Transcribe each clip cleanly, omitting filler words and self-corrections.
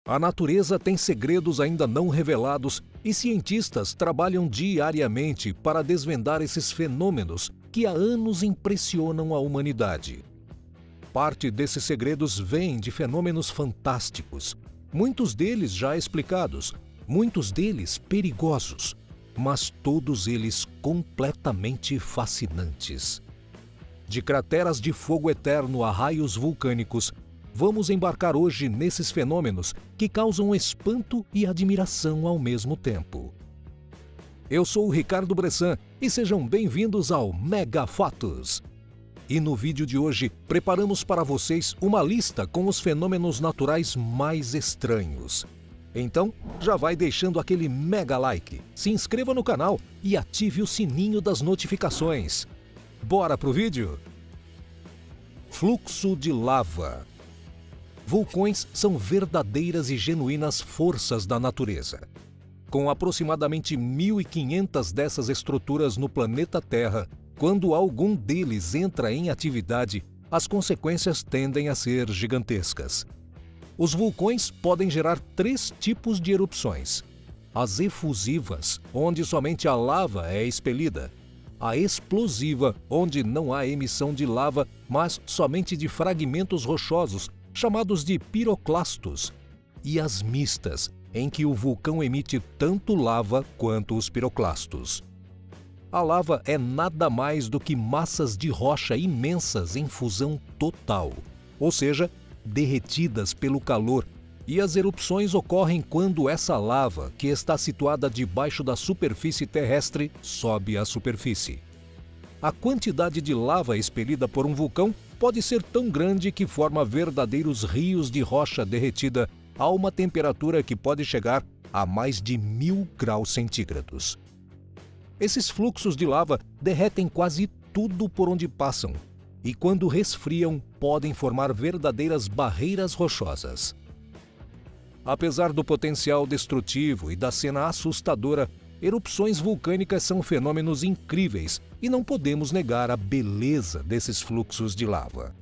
A natureza tem segredos ainda não revelados e cientistas trabalham diariamente para desvendar esses fenômenos que há anos impressionam a humanidade. Parte desses segredos vem de fenômenos fantásticos, muitos deles já explicados, muitos deles perigosos, mas todos eles completamente fascinantes. De crateras de fogo eterno a raios vulcânicos, vamos embarcar hoje nesses fenômenos que causam espanto e admiração ao mesmo tempo. Eu sou o Ricardo Bressan e sejam bem-vindos ao Mega Fatos. E no vídeo de hoje, preparamos para vocês uma lista com os fenômenos naturais mais estranhos. Então, já vai deixando aquele mega like, se inscreva no canal e ative o sininho das notificações. Bora pro vídeo? Fluxo de lava. Vulcões são verdadeiras e genuínas forças da natureza. Com aproximadamente 1.500 dessas estruturas no planeta Terra, quando algum deles entra em atividade, as consequências tendem a ser gigantescas. Os vulcões podem gerar 3 tipos de erupções: as efusivas, onde somente a lava é expelida; a explosiva, onde não há emissão de lava, mas somente de fragmentos rochosos, chamados de piroclastos; e as mistas, em que o vulcão emite tanto lava quanto os piroclastos. A lava é nada mais do que massas de rocha imensas em fusão total, ou seja, derretidas pelo calor, e as erupções ocorrem quando essa lava, que está situada debaixo da superfície terrestre, sobe à superfície. A quantidade de lava expelida por um vulcão pode ser tão grande que forma verdadeiros rios de rocha derretida a uma temperatura que pode chegar a mais de 1000 graus centígrados. Esses fluxos de lava derretem quase tudo por onde passam e, quando resfriam, podem formar verdadeiras barreiras rochosas. Apesar do potencial destrutivo e da cena assustadora, erupções vulcânicas são fenômenos incríveis e não podemos negar a beleza desses fluxos de lava.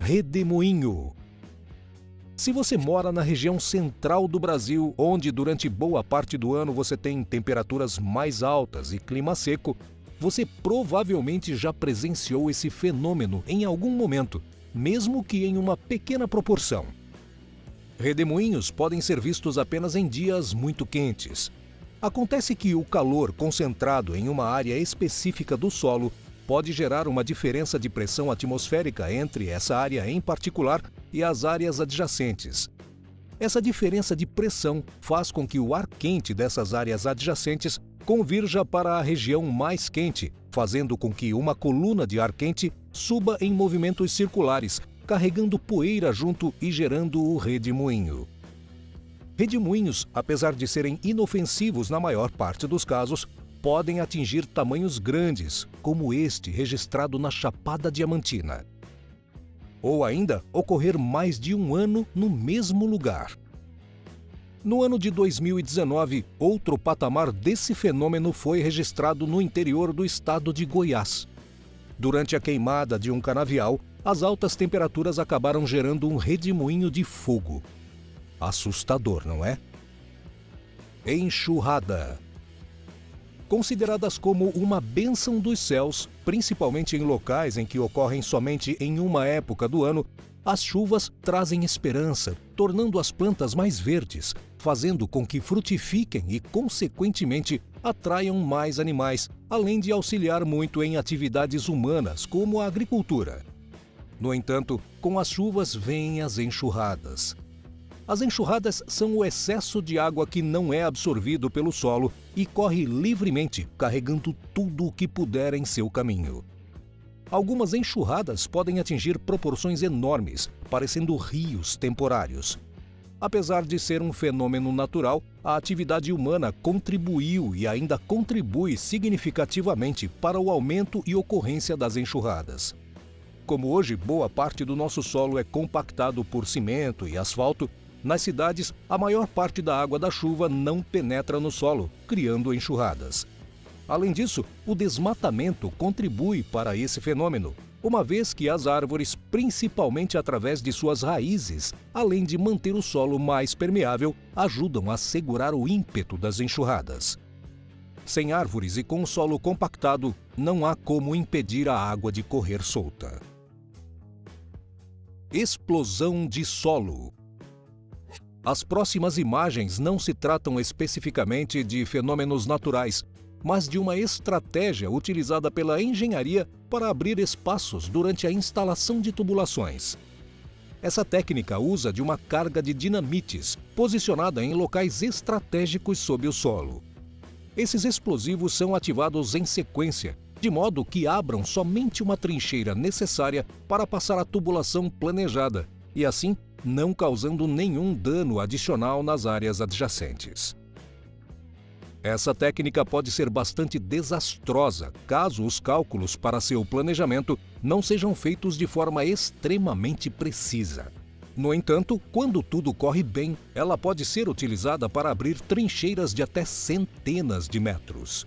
Redemoinho. Se você mora na região central do Brasil, onde durante boa parte do ano você tem temperaturas mais altas e clima seco, você provavelmente já presenciou esse fenômeno em algum momento, mesmo que em uma pequena proporção. Redemoinhos podem ser vistos apenas em dias muito quentes. Acontece que o calor concentrado em uma área específica do solo pode gerar uma diferença de pressão atmosférica entre essa área em particular e as áreas adjacentes. Essa diferença de pressão faz com que o ar quente dessas áreas adjacentes convirja para a região mais quente, fazendo com que uma coluna de ar quente suba em movimentos circulares, carregando poeira junto e gerando o redemoinho. Redemoinhos, apesar de serem inofensivos na maior parte dos casos, podem atingir tamanhos grandes, como este registrado na Chapada Diamantina. Ou ainda ocorrer mais de um ano no mesmo lugar. No ano de 2019, outro patamar desse fenômeno foi registrado no interior do estado de Goiás. Durante a queimada de um canavial, as altas temperaturas acabaram gerando um redemoinho de fogo. Assustador, não é? Enxurrada. Consideradas como uma bênção dos céus, principalmente em locais em que ocorrem somente em uma época do ano, as chuvas trazem esperança, tornando as plantas mais verdes, fazendo com que frutifiquem e, consequentemente, atraiam mais animais, além de auxiliar muito em atividades humanas, como a agricultura. No entanto, com as chuvas vêm as enxurradas. As enxurradas são o excesso de água que não é absorvido pelo solo e corre livremente, carregando tudo o que puder em seu caminho. Algumas enxurradas podem atingir proporções enormes, parecendo rios temporários. Apesar de ser um fenômeno natural, a atividade humana contribuiu e ainda contribui significativamente para o aumento e ocorrência das enxurradas. Como hoje boa parte do nosso solo é compactado por cimento e asfalto, nas cidades a maior parte da água da chuva não penetra no solo, criando enxurradas. Além disso, o desmatamento contribui para esse fenômeno, uma vez que as árvores, principalmente através de suas raízes, além de manter o solo mais permeável, ajudam a segurar o ímpeto das enxurradas. Sem árvores e com o solo compactado, não há como impedir a água de correr solta. Explosão de solo. As próximas imagens não se tratam especificamente de fenômenos naturais, mas de uma estratégia utilizada pela engenharia para abrir espaços durante a instalação de tubulações. Essa técnica usa de uma carga de dinamites posicionada em locais estratégicos sob o solo. Esses explosivos são ativados em sequência, de modo que abram somente uma trincheira necessária para passar a tubulação planejada e, assim, não causando nenhum dano adicional nas áreas adjacentes. Essa técnica pode ser bastante desastrosa caso os cálculos para seu planejamento não sejam feitos de forma extremamente precisa. No entanto, quando tudo corre bem, ela pode ser utilizada para abrir trincheiras de até centenas de metros.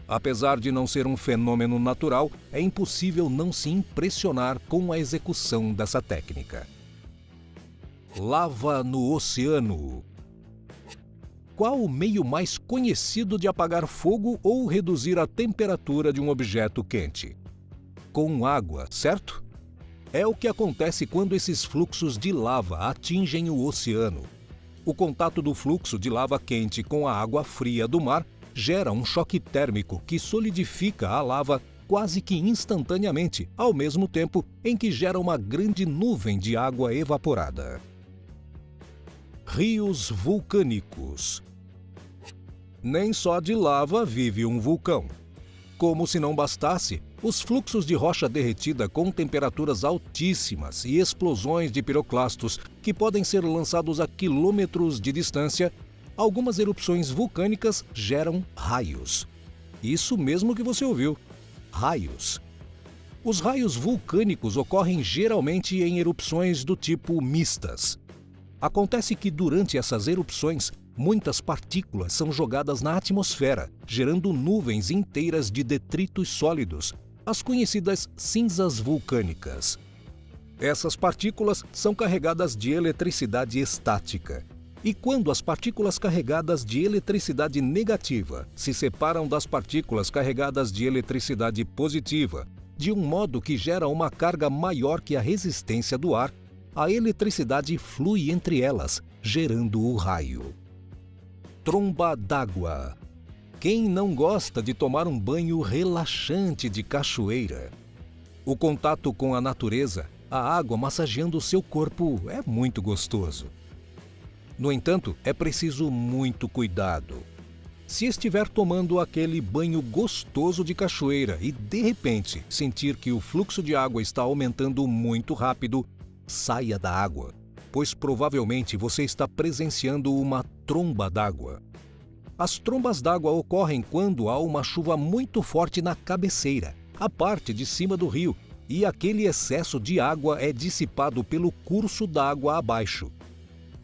Apesar de não ser um fenômeno natural, é impossível não se impressionar com a execução dessa técnica. Lava no oceano. Qual o meio mais conhecido de apagar fogo ou reduzir a temperatura de um objeto quente? Com água, certo? É o que acontece quando esses fluxos de lava atingem o oceano. O contato do fluxo de lava quente com a água fria do mar gera um choque térmico que solidifica a lava quase que instantaneamente, ao mesmo tempo em que gera uma grande nuvem de água evaporada. Rios vulcânicos. Nem só de lava vive um vulcão. Como se não bastasse, os fluxos de rocha derretida com temperaturas altíssimas e explosões de piroclastos que podem ser lançados a quilômetros de distância, algumas erupções vulcânicas geram raios. Isso mesmo que você ouviu, raios. Os raios vulcânicos ocorrem geralmente em erupções do tipo mistas. Acontece que durante essas erupções, muitas partículas são jogadas na atmosfera, gerando nuvens inteiras de detritos sólidos, as conhecidas cinzas vulcânicas. Essas partículas são carregadas de eletricidade estática. E quando as partículas carregadas de eletricidade negativa se separam das partículas carregadas de eletricidade positiva, de um modo que gera uma carga maior que a resistência do ar, a eletricidade flui entre elas, gerando o raio. Tromba d'água. Quem não gosta de tomar um banho relaxante de cachoeira? O contato com a natureza, a água massageando o seu corpo, é muito gostoso. No entanto, é preciso muito cuidado. Se estiver tomando aquele banho gostoso de cachoeira e, de repente, sentir que o fluxo de água está aumentando muito rápido, saia da água, pois provavelmente você está presenciando uma tromba d'água. As trombas d'água ocorrem quando há uma chuva muito forte na cabeceira, a parte de cima do rio, e aquele excesso de água é dissipado pelo curso d'água abaixo.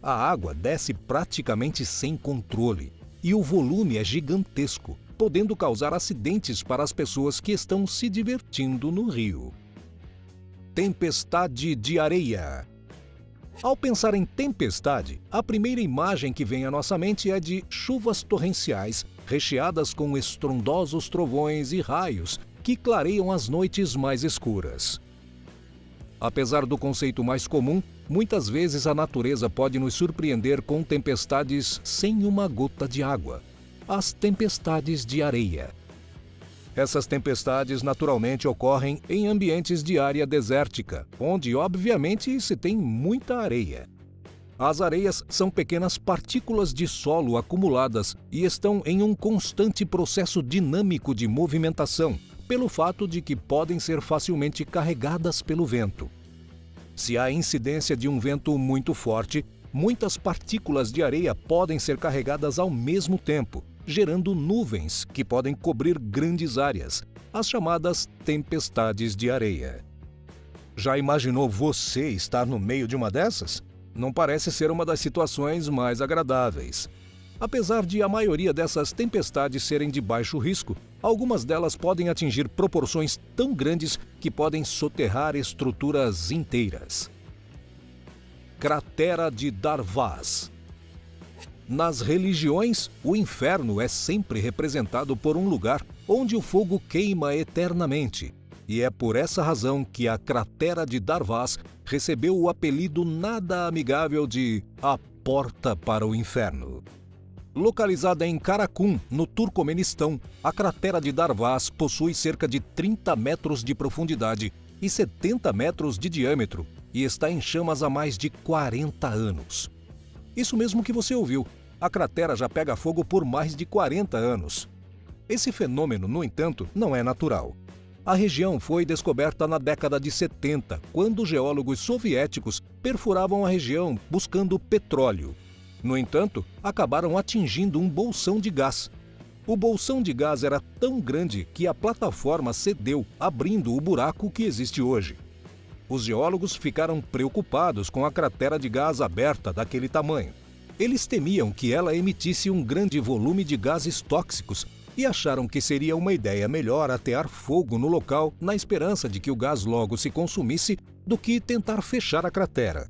A água desce praticamente sem controle e o volume é gigantesco, podendo causar acidentes para as pessoas que estão se divertindo no rio. Tempestade de areia. Ao pensar em tempestade, a primeira imagem que vem à nossa mente é de chuvas torrenciais, recheadas com estrondosos trovões e raios que clareiam as noites mais escuras. Apesar do conceito mais comum, muitas vezes a natureza pode nos surpreender com tempestades sem uma gota de água. As tempestades de areia. Essas tempestades naturalmente ocorrem em ambientes de área desértica, onde obviamente se tem muita areia. As areias são pequenas partículas de solo acumuladas e estão em um constante processo dinâmico de movimentação, pelo fato de que podem ser facilmente carregadas pelo vento. Se há incidência de um vento muito forte, muitas partículas de areia podem ser carregadas ao mesmo tempo, gerando nuvens que podem cobrir grandes áreas, as chamadas tempestades de areia. Já imaginou você estar no meio de uma dessas? Não parece ser uma das situações mais agradáveis. Apesar de a maioria dessas tempestades serem de baixo risco, algumas delas podem atingir proporções tão grandes que podem soterrar estruturas inteiras. Cratera de Darvaz. Nas religiões, o inferno é sempre representado por um lugar onde o fogo queima eternamente. E é por essa razão que a cratera de Darvaz recebeu o apelido nada amigável de a Porta para o Inferno. Localizada em Karakum, no Turcomenistão, a cratera de Darvaz possui cerca de 30 metros de profundidade e 70 metros de diâmetro e está em chamas há mais de 40 anos. Isso mesmo que você ouviu, a cratera já pega fogo por mais de 40 anos. Esse fenômeno, no entanto, não é natural. A região foi descoberta na década de 70, quando geólogos soviéticos perfuravam a região buscando petróleo. No entanto, acabaram atingindo um bolsão de gás. O bolsão de gás era tão grande que a plataforma cedeu, abrindo o buraco que existe hoje. Os geólogos ficaram preocupados com a cratera de gás aberta daquele tamanho. Eles temiam que ela emitisse um grande volume de gases tóxicos e acharam que seria uma ideia melhor atear fogo no local na esperança de que o gás logo se consumisse do que tentar fechar a cratera.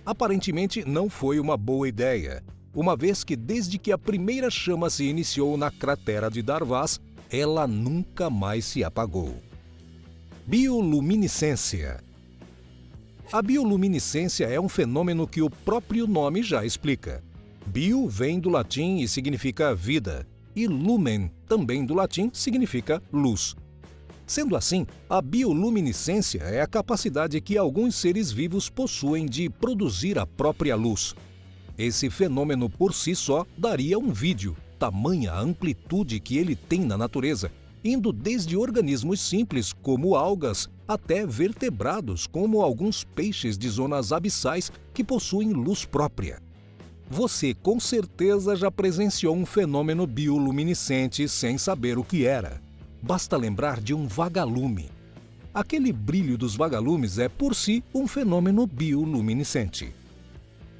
Aparentemente não foi uma boa ideia, uma vez que desde que a primeira chama se iniciou na cratera de Darvaz, ela nunca mais se apagou. Bioluminescência. A bioluminescência é um fenômeno que o próprio nome já explica. Bio vem do latim e significa vida, e lumen, também do latim, significa luz. Sendo assim, a bioluminescência é a capacidade que alguns seres vivos possuem de produzir a própria luz. Esse fenômeno por si só daria um vídeo, tamanha a amplitude que ele tem na natureza, indo desde organismos simples como algas até vertebrados como alguns peixes de zonas abissais que possuem luz própria. Você com certeza já presenciou um fenômeno bioluminescente sem saber o que era. Basta lembrar de um vagalume. Aquele brilho dos vagalumes é, por si, um fenômeno bioluminescente.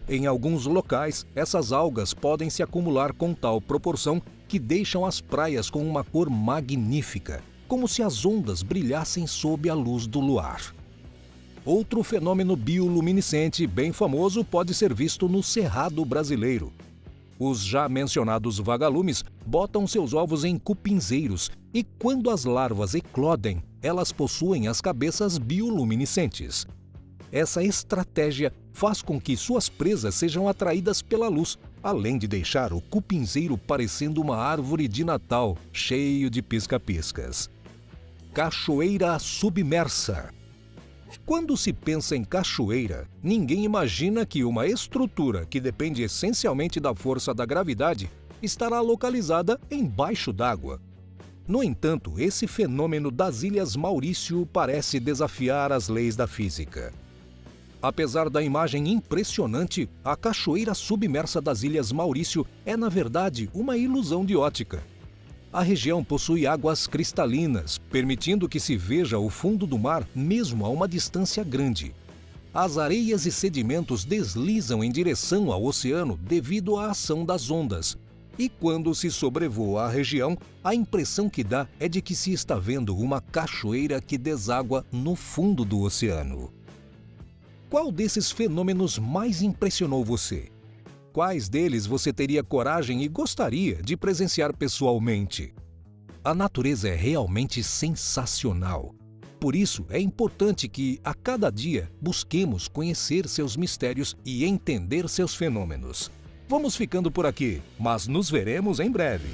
Em alguns locais, essas algas podem se acumular com tal proporção que deixam as praias com uma cor magnífica, como se as ondas brilhassem sob a luz do luar. Outro fenômeno bioluminescente bem famoso pode ser visto no Cerrado brasileiro. Os já mencionados vagalumes botam seus ovos em cupinzeiros e, quando as larvas eclodem, elas possuem as cabeças bioluminescentes. Essa estratégia faz com que suas presas sejam atraídas pela luz, além de deixar o cupinzeiro parecendo uma árvore de Natal, cheio de pisca-piscas. Cachoeira submersa. Quando se pensa em cachoeira, ninguém imagina que uma estrutura que depende essencialmente da força da gravidade estará localizada embaixo d'água. No entanto, esse fenômeno das Ilhas Maurício parece desafiar as leis da física. Apesar da imagem impressionante, a cachoeira submersa das Ilhas Maurício é, na verdade, uma ilusão de ótica. A região possui águas cristalinas, permitindo que se veja o fundo do mar mesmo a uma distância grande. As areias e sedimentos deslizam em direção ao oceano devido à ação das ondas. E quando se sobrevoa a região, a impressão que dá é de que se está vendo uma cachoeira que deságua no fundo do oceano. Qual desses fenômenos mais impressionou você? Quais deles você teria coragem e gostaria de presenciar pessoalmente? A natureza é realmente sensacional. Por isso, é importante que, a cada dia, busquemos conhecer seus mistérios e entender seus fenômenos. Vamos ficando por aqui, mas nos veremos em breve.